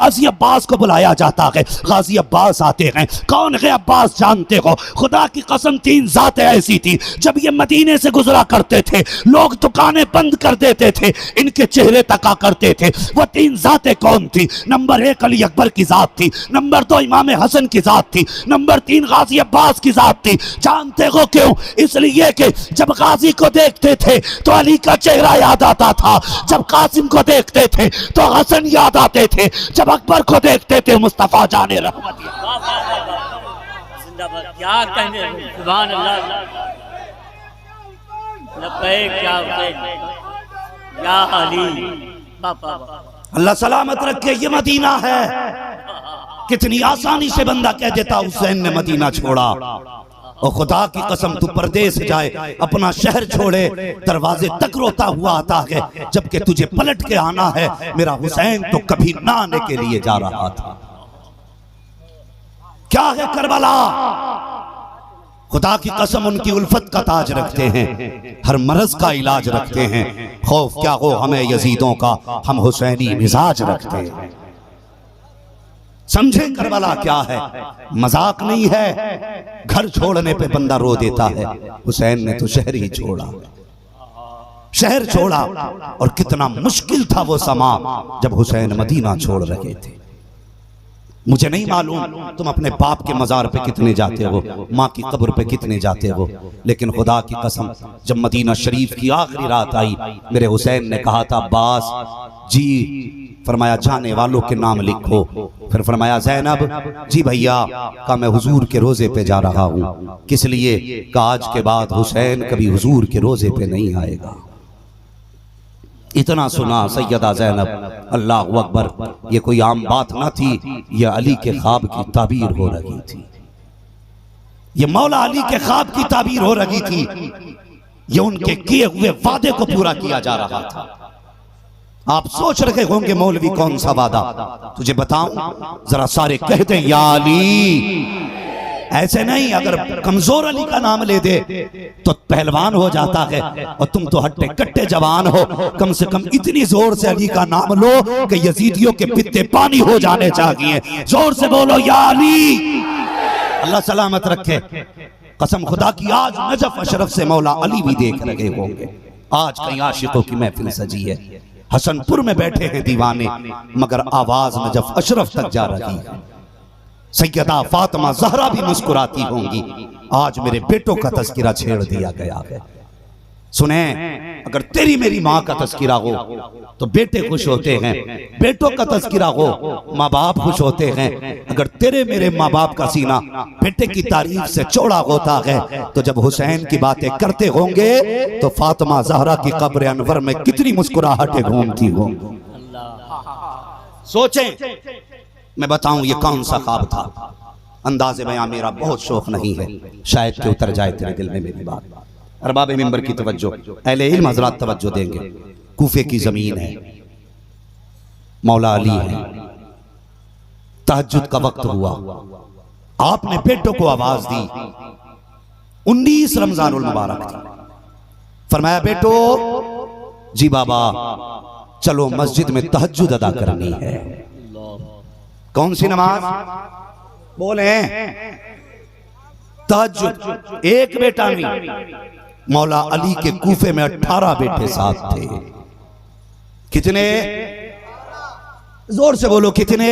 गाजी अब्बास को बुलाया जाता है। गाजी अब्बास आते हैं। कौन है अब्बास जानते हो? खुदा की कसम 3 ज़ातें ऐसी थी, जब ये मदीने से गुजरा करते थे लोग दुकानें बंद कर देते थे, इनके चेहरे तका करते थे। वो 3 ज़ातें कौन थी? नंबर 1 अली अकबर की ज़ात थी, नंबर 2 इमाम हसन की ज़ात थी, नंबर 3 गाजी अब्बास की ज़ात थी। जानते हो क्यों? इसलिए कि जब गाजी को देखते थे तो अली का चेहरा याद आता था, जब कासिम को देखते थे तो हसन याद आते थे, जब अकबर को देखते थे मुस्तफा जाने रहमत। क्या कहने, सुभान अल्लाह, या अली, अल्लाह सलामत रखे। ये मदीना है। कितनी आसानी से बंदा कह देता हुसैन ने मदीना छोड़ा। और खुदा की कसम तू परदेस जाए, अपना शहर छोड़े, दरवाजे तक रोता हुआ आता है, जबकि तुझे पलट के आना है। मेरा हुसैन तो कभी ना आने के लिए जा रहा था। क्या है करबला? खुदा की कसम उनकी उल्फत का ताज रखते हैं, हर मरज का इलाज रखते हैं। खौफ क्या हो हमें यजीदों का, हम हुसैनी मिजाज रखते हैं। समझे करबला क्या है? मजाक नहीं है। घर छोड़ने पे बंदा रो देता है। हुसैन ने तो शहर ही छोड़ा, शहर छोड़ा। और कितना मुश्किल था वो समा जब हुसैन मदीना छोड़ रहे थे। मुझे नहीं मालूम तुम अपने बाप के मजार पे कितने जाते हो, माँ की कब्र पे कितने जाते हो, लेकिन खुदा की कसम जब मदीना शरीफ की आखिरी रात आई, मेरे हुसैन ने कहा था अब्बास जी, फरमाया जाने वालों के नाम लिखो। फिर फरमाया ज़ैनब जी भैया, का मैं हुजूर के रोजे पे जा रहा हूँ। किस लिए? का आज के बाद हुसैन कभी हुजूर के रोजे पे नहीं आएगा। इतना सुना सैयदा ज़ैनब, अल्लाह अकबर, ये कोई आम बात ना थी, ये अली के ख्वाब की ताबीर हो रही थी। ये मौला अली के ख्वाब की ताबीर हो रही थी। ये उनके किए हुए वादे को पूरा किया जा रहा था। आप सोच रहे होंगे मौलवी कौन सा वादा? तुझे बताऊं, जरा सारे कहते हैं या अली। ऐसे नहीं, अगर कमजोर अली का नाम ले दे तो पहलवान हो जाता है, और तुम तो हट्टे कट्टे जवान हो। कम से कम इतनी जोर से अली का नाम लो कि यजीदियों के पित्ते पानी हो जाने चाहिए। जोर से बोलो या अली। अल्लाह सलामत रखे। कसम खुदा की आज नजफ अशरफ से मौला अली भी देख रहे होंगे। आज कई आशिकों की महफिल सजी है, हसनपुर में बैठे हैं दीवाने, मगर आवाज नजफ अशरफ तक जा रही है। सैयदा फातिमा ज़हरा भी मुस्कुराती होंगी। आज मेरे बेटों का तज़किरा छेड़ दिया गया है। सुने, अगर तेरी मेरी माँ का तज़किरा हो तो बेटे खुश होते हैं, बेटों का तज़किरा हो माँ बाप खुश होते हैं। अगर तेरे मेरे माँ बाप का सीना बेटे की तारीफ से चौड़ा होता है, तो जब हुसैन की बातें करते होंगे तो फातिमा ज़हरा की कब्र अनवर में कितनी मुस्कुराहटें घूमती होंगी। सोचें, मैं बताऊं ये कौन सा ख्वाब था। अंदाज़े बयां मेरा बहुत शौक नहीं है, शायद कि उतर जाए तेरे दिल में मेरी बात। अरबाब मिंबर की तवज्जो, अहले इल्म हज़रात तवज्जो देंगे। कूफे की ज़मीन है, मौला अली है, तहज्जुद का वक्त हुआ, आपने बेटों को आवाज दी। 19 रमज़ानुल मुबारक थी। फरमाया बेटो जी बाबा, चलो मस्जिद में तहज्जुद अदा करनी है। कौन सी नमाज? बोले तहज्जुद। एक बेटा नहीं, मौला अली के कूफे में 18 बेटे साथ थे। कितने? जोर से बोलो, कितने?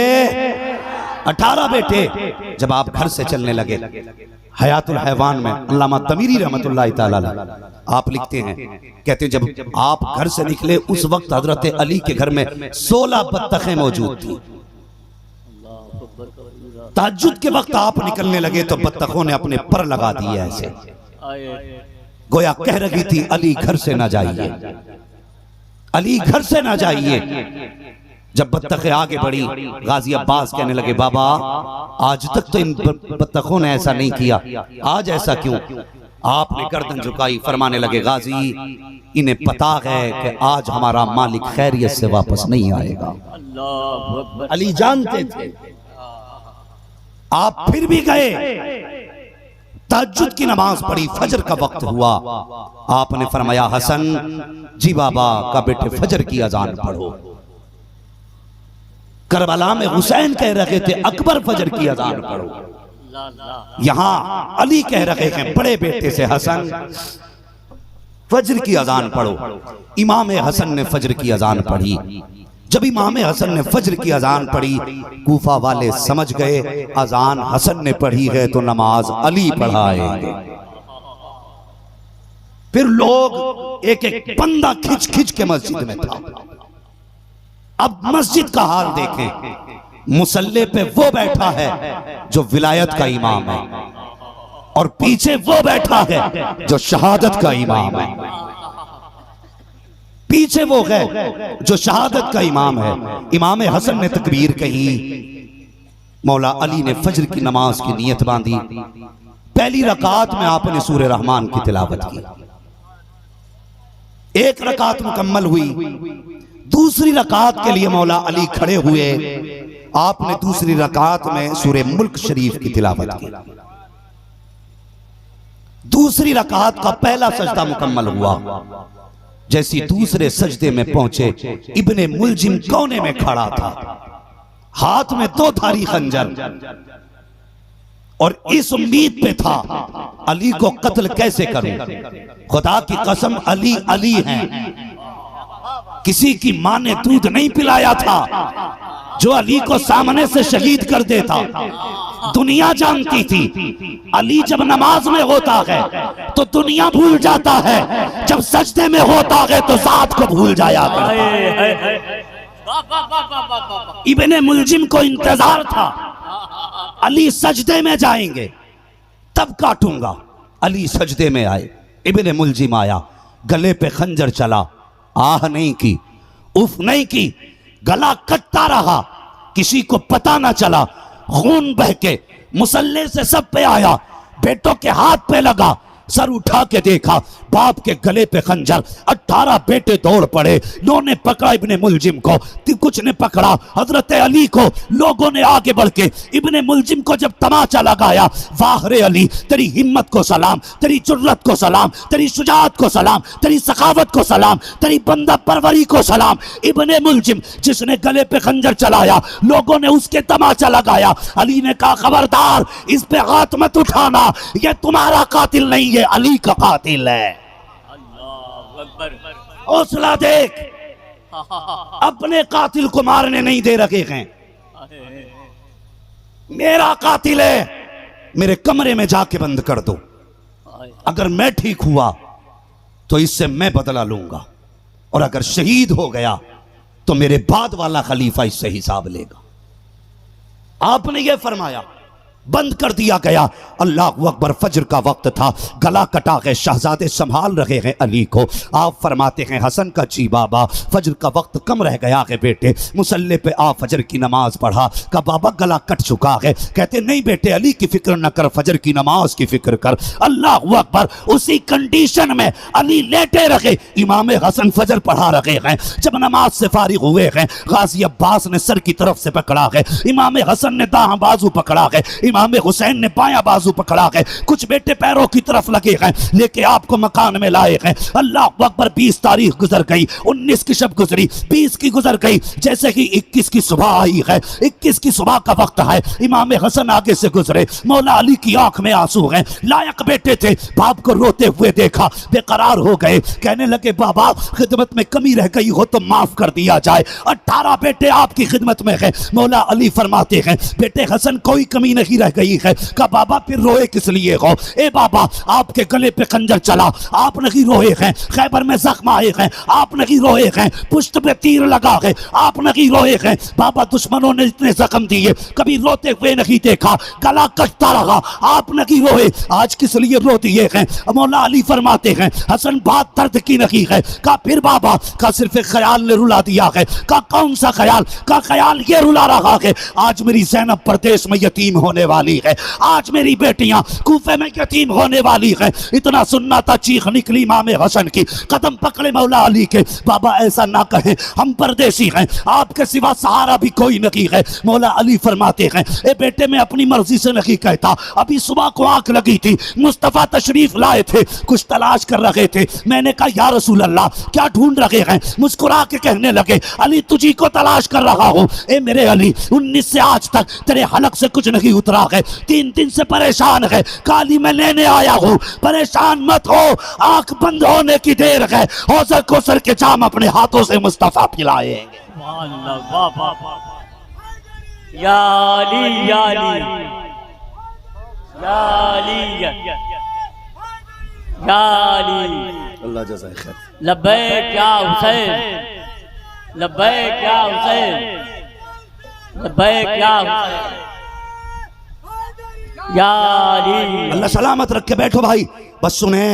18 बेटे। जब आप घर से चलने लगे, हयातुल हैवान में अल्लामा तमीरी रहमतुल्लाह तआला अलैह आप लिखते हैं, कहते हैं जब आप घर से निकले उस वक्त हजरत अली के घर में 16 बत्तखें मौजूद थी। तहज्जुद के वक्त आप निकलने लगे तो बत्तखों ने अपने पर लगा दिए ऐसे, गोया कह रही थी अली घर से ना जाइए, अली घर से ना जाइए। जब बत्तखें आगे बढ़ी, गाजी अब्बास कहने लगे बाबा आज तक तो इन बत्तखों ने ऐसा नहीं किया, आज ऐसा क्यों? आपने गर्दन झुकाई, फरमाने लगे गाजी इन्हें पता है कि आज हमारा मालिक खैरियत से वापस नहीं आएगा। अली जानते थे। आप फिर भी गए, तहज्जुद की नमाज पढ़ी, फजर का वक्त हुआ। आपने फरमाया हसन जी बाबा का बेटे फजर की अजान पढ़ो। करबला में हुसैन कह रहे थे अकबर फजर की अजान पढ़ो, अल्लाह अल्लाह। यहां अली कह रहे हैं बड़े बेटे से हसन फजर की अजान पढ़ो। इमाम हसन ने फजर की अजान पढ़ी। जब इमाम हसन ने फजर की अजान पढ़ी, कूफा वाले समझ गए अजान हसन ने पढ़ी है तो नमाज अली पढ़ाएंगे। फिर लोग एक एक बंदा खिंच खिंच के मस्जिद में था। अब मस्जिद का हाल देखें, मुसल्ले पे वो बैठा है जो विलायत का इमाम है और पीछे वो बैठा है जो शहादत का इमाम है। पीछे वो है जो शहादत का इमाम है। इमाम हसन ने तकबीर कही, मौला अली ने फजर की नमाज की नियत बांधी। पहली रकात में आपने सूरह रहमान की तिलावत की। एक रकात मुकम्मल हुई, दूसरी रकात के लिए मौला अली खड़े हुए। आपने दूसरी रकात में सूरह मुल्क शरीफ की तिलावत की। दूसरी रकात का पहला सजदा मुकम्मल हुआ। जैसी दूसरे सजदे में पहुंचे, इब्ने मुलजिम कोने में खड़ा था, हाथ में दो धारी खंजर, और इस उम्मीद पे था अली को कत्ल कैसे करूं। खुदा की कसम अली अली हैं। किसी की मां ने दूध नहीं पिलाया था जो अली को सामने से शहीद कर देता। दुनिया जानती थी अली जब नमाज में होता है तो दुनिया भूल जाता है, जब सजदे में होता है तो जात को भूल जाया करता। इब्ने मुलजिम को इंतजार था अली सजदे में जाएंगे तब काटूंगा। अली सजदे में आए, इब्ने मुलजिम आया, गले पे खंजर चला, आह नहीं की, उफ नहीं की, गला कटता रहा, किसी को पता ना चला। खून बह के मुसल्ले से सब पे आया, बेटों के हाथ पे लगा, सर उठा के देखा, बाप के गले पे खंजर। 18 बेटे दौड़ पड़े, नौ ने पकड़ा इब्ने मुलजिम को, कुछ ने पकड़ा हजरत अली को। लोगों ने आगे बढ़ के इब्ने मुलजिम को जब तमाचा लगाया, वाह रे अली, तेरी हिम्मत को सलाम, तेरी जुर्रत को सलाम, तेरी शुजाअत को सलाम, तेरी सखावत को सलाम, तेरी बंदा परवरी को सलाम। इब्ने मुलजिम जिसने गले पे खंजर चलाया, लोगों ने उसके तमाचा लगाया। अली ने कहा खबरदार, इस पे हाथ मत उठाना, ये तुम्हारा कातिल नहीं, ये अली का कातिल है। हौसला देख, अपने कातिल को मारने नहीं दे रखे हैं। मेरा कातिल है, मेरे कमरे में जाके बंद कर दो, अगर मैं ठीक हुआ तो इससे मैं बदला लूंगा, और अगर शहीद हो गया तो मेरे बाद वाला खलीफा इससे हिसाब लेगा। आपने ये फरमाया, बंद कर दिया गया। अल्लाह अकबर, फजर का वक्त था, गला कटा है, शहजादे संभाल रहे हैं अली को। आप फरमाते हैं हसन का जी बाबा, फजर का वक्त कम रह गया है बेटे, मुसल्ले पे आ फजर की नमाज पढ़ा। का बाबा गला कट चुका है। कहते नहीं बेटे, अली की फिक्र न कर, फजर की नमाज की फिक्र कर। अल्लाह अकबर, उसी कंडीशन में अली लेटे रहे, इमाम हसन फजर पढ़ा रहे हैं। जब नमाज से फारिग हुए हैं, गाजी अब्बास ने सर की तरफ से पकड़ा है, इमाम हसन ने दाहिना बाजू पकड़ा है, इमाम हुसैन ने बायां बाजू पकड़ा है, कुछ बेटे पैरों की तरफ लगे हैं, लेके आपको मकान में लाए हैं। अल्लाह अकबर, 20 तारीख गुजर गई, 19 की शब गुजरी, 20 की गुजर गई, जैसे कि 21 की सुबह आई है। 21 की सुबह का वक्त है, इमाम हसन आगे से गुजरे, मौला अली की आंख में आंसू हैं। लायक बेटे थे, बाप को रोते हुए देखा, बेकरार हो गए, कहने लगे बाबा खिदमत में कमी रह गई हो तो माफ कर दिया जाए। 18 बेटे आपकी खिदमत में हैं। मौला अली फरमाते हैं बेटे हसन कोई कमी नहीं रह गई है। का बाबा फिर रोए किस लिए हो? ए बाबा, आपके गले पे खंजर चला, आप नहीं रोए हैं, खैबर में जख्म आए हैं, आप नहीं रोए हैं, पुश्त पे तीर लगा है, आप नहीं रोए हैं। बाबा, दुश्मनों ने इतने जख्म दिए, कभी रोते हुए नहीं देखा, गला कटता रहा, आप नहीं रोए, आज किस लिए रो दिए हैं? मौला अली फरमाते हैं हसन बात दर्द की नहीं है। का फिर बाबा, का सिर्फ एक ख्याल ने रुला दिया है। का कौन सा ख्याल? का ख्याल ये रुला रहा है आज मेरी ज़ैनब परदेश में यतीम होने वाली है, आज मेरी बेटियां कूफे में यतीम होने वाली है। इतना सुनना था, चीख निकली इमाम हसन की, कदम पकड़े मौला अली के। बाबा ऐसा ना कहें, हम परदेसी हैं, आपके सिवा सहारा भी कोई नहीं है। मौला अली फरमाते हैं, ए बेटे मैं अपनी मर्जी से नहीं कहता, अभी सुबह को आंख लगी थी, मुस्तफा तशरीफ लाए थे, कुछ तलाश कर रहे थे। मैंने कहा या रसूल अल्लाह क्या ढूंढ रहे हैं? मुस्कुरा के कहने लगे, अली तुझी को तलाश कर रहा हूं। ए मेरे अली, 19 से आज तक तेरे हलक से कुछ नहीं उतरा है, 3 दिन से परेशान है, काली मैं लेने आया हूं, परेशान मत हो, आंख बंद होने की देर है, हौसर कोसर के जाम अपने हाथों से मुस्तफा पिलाएंगे। या अली या अली या अली या अली, अल्लाह जज़ाए खैर। लब्बैक या हुसैन, लब्बैक या हुसैन, लब्बैक या हुसैन या अली। अल्लाह सलामत रखे, बैठो भाई, बस सुने।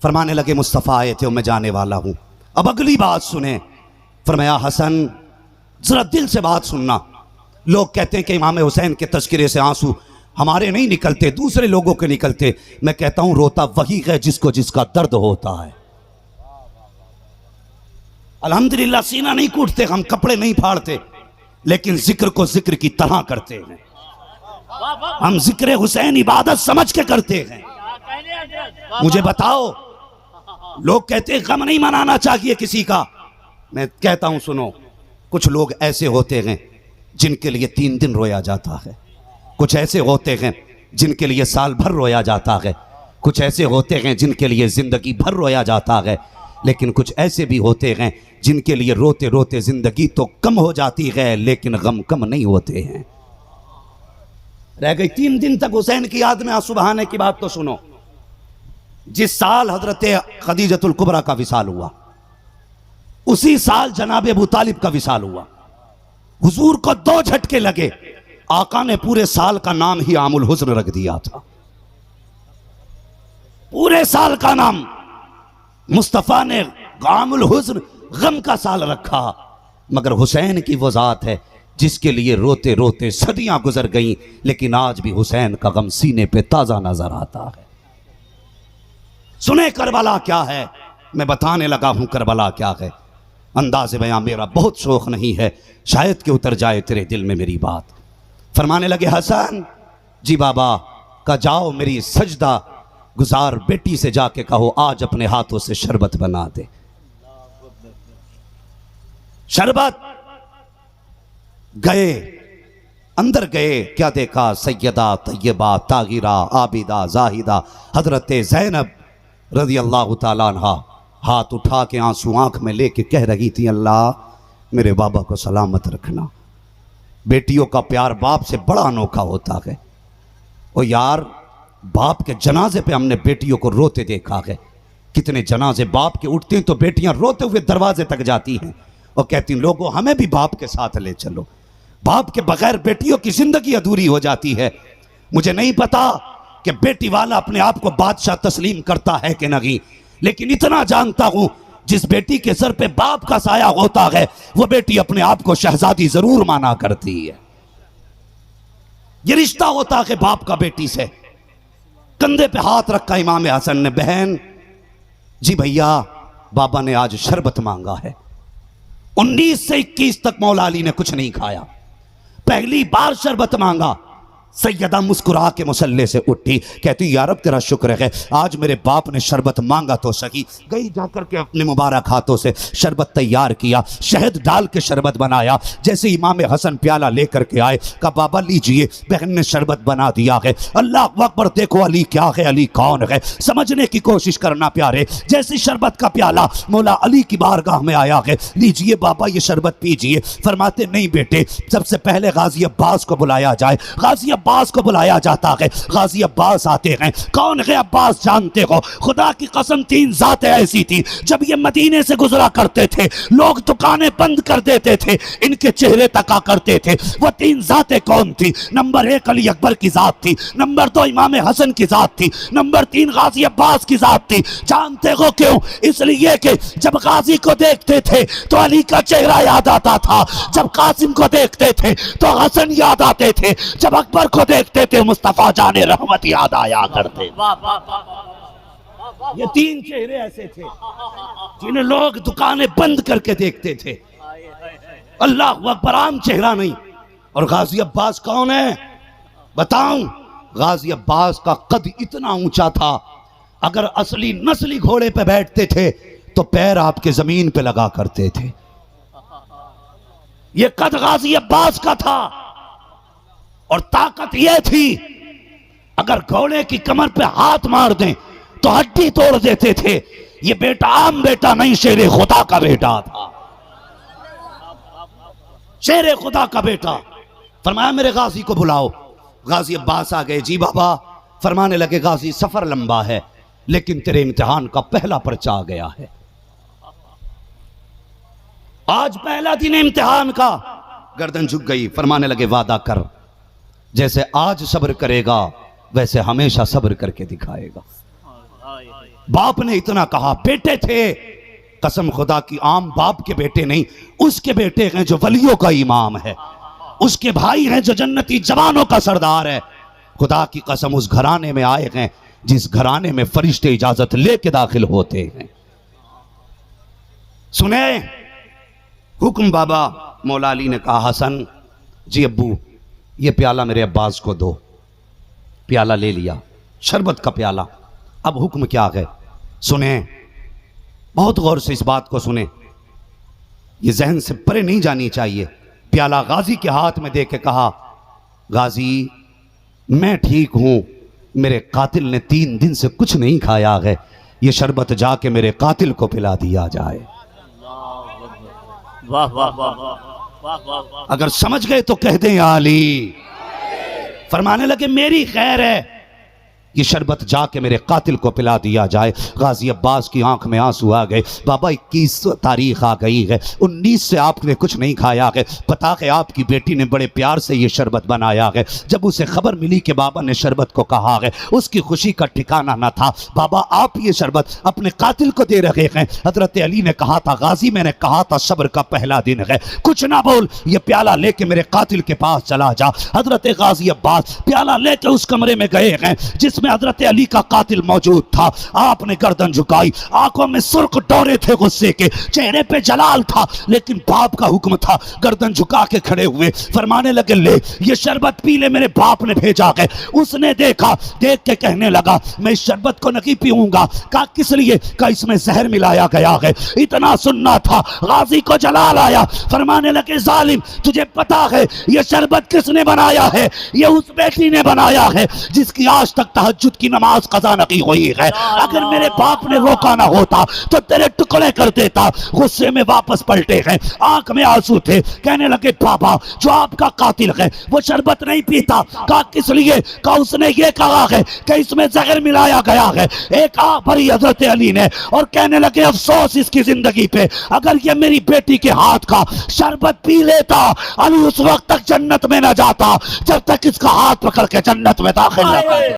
फरमाने लगे मुस्तफ़ा आए थे और मैं जाने वाला हूं। अब अगली बात सुने, फरमाया हसन जरा दिल से बात सुनना। लोग कहते हैं कि इमाम हुसैन के तज़किरे से आंसू हमारे नहीं निकलते, दूसरे लोगों के निकलते। मैं कहता हूं रोता वही है जिसको जिसका दर्द होता है। अल्हम्दुलिल्लाह सीना नहीं कूटते, हम कपड़े नहीं फाड़ते, लेकिन जिक्र को जिक्र की तरह करते हैं। हम जिक्र हुसैन इबादत समझ के करते हैं। मुझे बताओ, लोग कहते हैं गम नहीं मनाना चाहिए किसी का। मैं कहता हूं सुनो, कुछ लोग ऐसे होते हैं जिनके लिए 3 दिन रोया जाता है, कुछ ऐसे होते हैं जिनके लिए साल भर रोया जाता है, कुछ ऐसे होते हैं जिनके लिए जिंदगी भर रोया जाता है, लेकिन कुछ ऐसे भी होते हैं जिनके लिए रोते रोते जिंदगी तो कम हो जाती है लेकिन गम कम नहीं होते हैं। रह गई 3 दिन तक हुसैन की याद में आंसू बहाने की बात तो सुनो। जिस साल हजरत खदीजतुल कुबरा का विसाल हुआ, उसी साल जनाब अबू तालिब का विसाल हुआ। हुजूर को 2 झटके लगे। आका ने पूरे साल का नाम ही आमुल हुस्न रख दिया था। पूरे साल का नाम मुस्तफा ने आमुल हुस्न, गम का साल रखा। मगर हुसैन की वो जात है जिसके लिए रोते रोते सदियां गुजर गईं, लेकिन आज भी हुसैन का गम सीने पे ताजा नजर आता है। सुने करबला क्या है, मैं बताने लगा हूं करबला क्या है। अंदाज़ बयां मेरा बहुत शौक नहीं है, शायद कि उतर जाए तेरे दिल में मेरी बात। फरमाने लगे हसन, जी बाबा, का जाओ मेरी सजदा गुजार बेटी से जाके कहो आज अपने हाथों से शरबत बना दे। शरबत गए, अंदर गए, क्या देखा? सैयदा तैयबा तागिरा आबिदा जाहिदा हजरत ज़ैनब रज़ी अल्लाह ताला अन्हा हाथ उठा के आंसू आंख में लेके कह रही थी, अल्लाह मेरे बाबा को सलामत रखना। बेटियों का प्यार बाप से बड़ा अनोखा होता है। और यार, बाप के जनाजे पे हमने बेटियों को रोते देखा है। कितने जनाजे बाप के उठते हैं तो बेटियां रोते हुए दरवाजे तक जाती हैं और कहती हैं, लोगों हमें भी बाप के साथ ले चलो। बाप के बगैर बेटियों की जिंदगी अधूरी हो जाती है। मुझे नहीं पता कि बेटी वाला अपने आप को बादशाह तस्लीम करता है कि नहीं, लेकिन इतना जानता हूं, जिस बेटी के सर पे बाप का साया होता है वो बेटी अपने आप को शहजादी जरूर माना करती है। ये रिश्ता होता है बाप का बेटी से। कंधे पे हाथ रखा इमाम हसन ने, बहन जी भैया बाबा ने आज शरबत मांगा है। 19 से 21 तक मौला अली ने कुछ नहीं खाया, पहली बार शरबत मांगा। सैयदा मुस्कुरा के मुसल्ले से उठी, कहती या रब तेरा शुक्र है आज मेरे बाप ने शरबत मांगा तो सही। गई जाकर के अपने मुबारक हाथों से शरबत तैयार किया, शहद डाल के शरबत बनाया। जैसे इमाम हसन प्याला लेकर के आए, कहा बाबा लीजिए, बहन ने शरबत बना दिया है। अल्लाह अकबर, देखो अली क्या है, अली कौन है, समझने की कोशिश करना प्यारे। जैसे शरबत का प्याला मौला अली की बारगाह में आया है, लीजिए बाबा ये शरबत पीजिए। फरमाते नहीं बेटे, सबसे पहले गाजी अब्बास को बुलाया जाए। गाजी अब्बास को बुलाया जाता है। गाजी अब्बास आते हैं। कौन है अब्बास जानते हो? खुदा की कसम 3 जातें ऐसी थी, जब ये मदीने से गुजरा करते थे लोग दुकानें बंद कर देते थे, इनके चेहरे तका करते थे। वो 3 जातें कौन थी? नंबर 1 अली अकबर की जात थी, नंबर 2 इमाम हसन की जात थी, नंबर 3 गाजी अब्बास की जात थी। जानते हो क्यों? इसलिए कि जब गाजी को देखते थे तो अली का चेहरा याद आता था, जब कासिम को देखते थे तो हसन याद आते थे, जब अकबर को देखते थे मुस्तफा जाने रहमत याद आया करते। वाह वाह वाह। ये तीन चेहरे ऐसे थे जिन्हें लोग दुकानें बंद करके देखते थे। अल्लाह अकबर, आम चेहरा नहीं। और गाजी अब्बास कौन है बताऊं? गाजी अब्बास का कद इतना ऊंचा था, अगर असली नस्ली घोड़े पे बैठते थे तो पैर आपके जमीन पे लगा करते थे। ये कद गाजी अब्बास का था। और ताकत यह थी, अगर घोड़े की कमर पे हाथ मार दें तो हड्डी तोड़ देते थे। ये बेटा आम बेटा नहीं, शेरे खुदा का बेटा था। शेरे खुदा का बेटा। फरमाया मेरे गाजी को बुलाओ। गाजी अब्बास आ गए। जी बाबा। फरमाने लगे गाजी सफर लंबा है, लेकिन तेरे इम्तिहान का पहला पर्चा आ गया है। आज पहला दिन इम्तिहान का। गर्दन झुक गई। फरमाने लगे वादा कर, जैसे आज सब्र करेगा वैसे हमेशा सब्र करके दिखाएगा। बाप ने इतना कहा। बेटे थे, कसम खुदा की, आम बाप के बेटे नहीं, उसके बेटे हैं जो वलियों का इमाम है, उसके भाई हैं जो जन्नती जवानों का सरदार है। खुदा की कसम उस घराने में आए हैं जिस घराने में फरिश्ते इजाजत लेके दाखिल होते हैं। सुने हुक्म बाबा। मौला अली ने कहा हसन जी अब्बू, ये प्याला मेरे अब्बास को दो। प्याला ले लिया, शरबत का प्याला। अब हुक्म क्या है सुने, बहुत गौर से इस बात को सुने, ये जहन से परे नहीं जानी चाहिए। प्याला गाजी के हाथ में दे के कहा, गाजी मैं ठीक हूं, मेरे कातिल ने 3 दिन से कुछ नहीं खाया है, ये शरबत जाके मेरे कातिल को पिला दिया जाए। वाह वाह वाह वाह वाह। अगर समझ गए तो कह दें या अली। फरमाने लगे मेरी खैर है, ये शरबत जाके मेरे कातिल को पिला दिया जाए। गाजी अब्बास की आंख में आंसू आ गए। बाबा 21 तारीख आ गई है, 19 से आपने कुछ नहीं खाया है। पता है आपकी बेटी ने बड़े प्यार से ये शरबत बनाया है। जब उसे खबर मिली कि बाबा ने शरबत को कहा है, उसकी खुशी का ठिकाना न था। बाबा आप ये शरबत अपने कातिल को दे रहे हैं। हजरत अली ने कहा था, गाजी मैंने कहा था सब्र का पहला दिन है, कुछ ना बोल, ये प्याला लेके मेरे कातिल के पास चला जा। हजरत गाजी अब्बास प्याला लेके उस कमरे में गए हैं जिस में हजरत अली का कातिल मौजूद था। आपने गर्दन झुकाई, आंखों में सुर्ख डोरे थे गुस्से के, चेहरे पे जलाल था, लेकिन बाप का हुक्म था। गर्दन झुका के खड़े हुए फरमाने लगे ले ये शरबत पी ले, मेरे बाप ने भेजा है। उसने देखा, देख के कहने लगा मैं इस शरबत को नहीं पीऊंगा। कहा किस लिए? कहा इसमें जहर मिलाया गया है। इतना सुनना था, गाजी को जलाल आया। फरमाने लगे जालिम तुझे पता है ये शरबत किसने बनाया है? ये उस बेटी ने बनाया है जिसकी आज तक तहज्जुद की नमाज कज़ा नहीं हुई है। अगर मेरे बाप ने रोका ना होता तो तेरे टुकड़े कर देता। गुस्से में वापस पलटे हैं, आंख में आंसू थे। कहने लगे बाबा जो आपका कातिल है वो शरबत नहीं पीता। कहा किस लिए? कहा उसने ये कहा है कि इसमें जहर मिलाया गया है। एक आंख भरी हजरत अली ने और कहने लगे अफसोस इसकी जिंदगी पे, अगर ये मेरी बेटी के हाथ का शरबत पी लेता अली उस वक्त तक जन्नत में न जाता जब तक इसका हाथ पकड़ के जन्नत में दाखिल न कर।